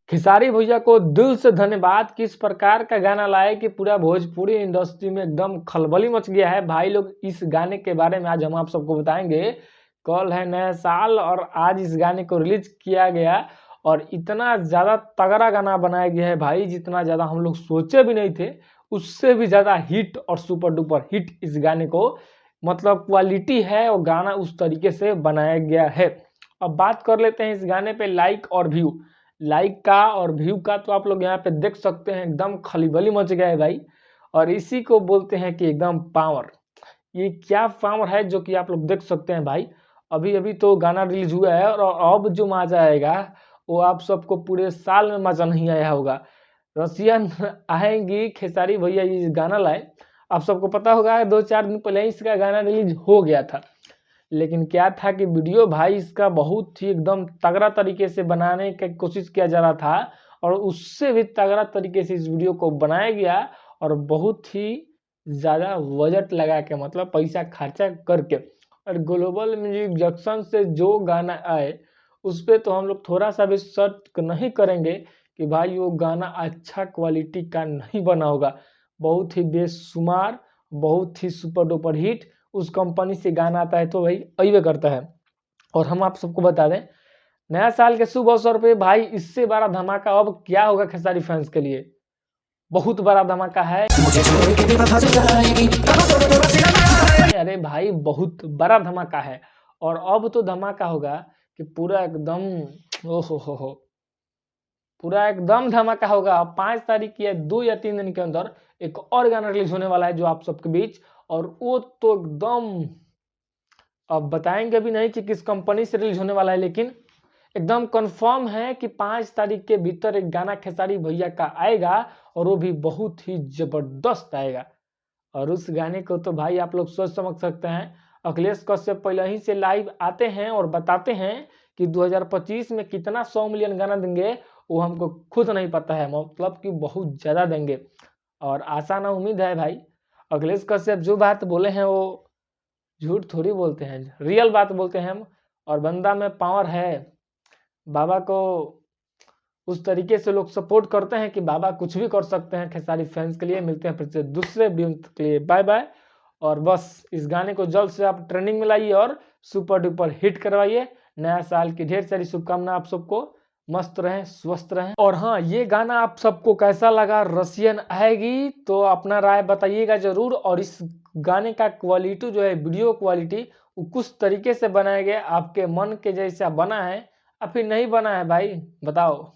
खेसारी भैया को दिल से धन्यवाद कि इस प्रकार का गाना लाए कि पूरा भोजपुरी इंडस्ट्री में एकदम खलबली मच गया है। भाई लोग इस गाने के बारे में आज हम आप सबको बताएंगे। कल है नया साल और आज इस गाने को रिलीज किया गया और इतना ज़्यादा तगड़ा गाना बनाया गया है भाई, जितना ज़्यादा हम लोग सोचे भी नहीं थे उससे भी ज़्यादा हिट और सुपर डुपर हिट इस गाने को मतलब क्वालिटी है और गाना उस तरीके से बनाया गया है। अब बात कर लेते हैं इस गाने पे लाइक और व्यू। लाइक का और व्यू का तो आप लोग यहाँ पे देख सकते हैं, एकदम खलीबली मच गया है भाई। और इसी को बोलते हैं कि एकदम पावर। ये क्या पावर है जो कि आप लोग देख सकते हैं भाई। अभी अभी तो गाना रिलीज हुआ है और अब जो मजा आएगा वो आप सबको पूरे साल में मजा नहीं आया होगा। रसियन आएंगी खेसारी भैया ये गाना लाए। आप सबको पता होगा 2-4 दिन पहले इसका गाना रिलीज हो गया था, लेकिन क्या था कि वीडियो भाई इसका बहुत ही एकदम तगड़ा तरीके से बनाने की कोशिश किया जा रहा था और उससे भी तगड़ा तरीके से इस वीडियो को बनाया गया और बहुत ही ज़्यादा बजट लगा के मतलब पैसा खर्चा करके। और ग्लोबल म्यूजिक जंक्शन से जो गाना आए उस पर तो हम लोग थोड़ा सा भी शक नहीं करेंगे कि भाई वो गाना अच्छा क्वालिटी का नहीं बना होगा। बहुत ही बेशुमार, बहुत ही सुपर डुपर हिट उस कंपनी से गाना आता है तो भाई अइबे करता है। और हम आप सबको बता दें, नया साल के शुभ अवसर पे भाई इससे बड़ा धमाका अब क्या होगा खेसारी फैंस के लिए। बहुत बड़ा धमाका है। अरे भाई बहुत बड़ा धमाका है और अब तो धमाका होगा कि पूरा एकदम ओहो हो पूरा एकदम धमाका होगा। 5 तारीख या 2 या 3 दिन के अंदर एक और गाना रिलीज होने वाला है जो आप सबके बीच, और वो तो एकदम अब बताएंगे भी नहीं कि किस कंपनी से रिलीज होने वाला है, लेकिन एकदम कंफर्म है कि 5 तारीख के भीतर एक गाना खेसारी भैया का आएगा और वो भी बहुत ही जबरदस्त आएगा। और उस गाने को तो भाई आप लोग सोच समझ सकते हैं। अखिलेश कश्यप पहले ही से लाइव आते हैं और बताते हैं कि 2025 में कितना 100 मिलियन गाना देंगे वो हमको खुद नहीं पता है, मतलब कि बहुत ज़्यादा देंगे। और आशा ना उम्मीद है भाई। अखिलेश कश्यप जो बात बोले हैं वो झूठ थोड़ी बोलते हैं, रियल बात बोलते हैं हम। और बंदा में पावर है। बाबा को उस तरीके से लोग सपोर्ट करते हैं कि बाबा कुछ भी कर सकते हैं। खेसारी फैंस के लिए मिलते हैं फिर से दूसरे वीडियो के लिए, बाय बाय। और बस इस गाने को जल्द से आप ट्रेंडिंग में लाइए और सुपर डुपर हिट करवाइए। नया साल की ढेर सारी शुभकामनाएं आप सबको। मस्त रहें, स्वस्थ रहें। और हाँ, ये गाना आप सबको कैसा लगा, रसियन आएगी तो अपना राय बताइएगा जरूर। और इस गाने का क्वालिटी जो है, वीडियो क्वालिटी, वो कुछ तरीके से बनाया गया आपके मन के जैसा बना है या फिर नहीं बना है भाई, बताओ।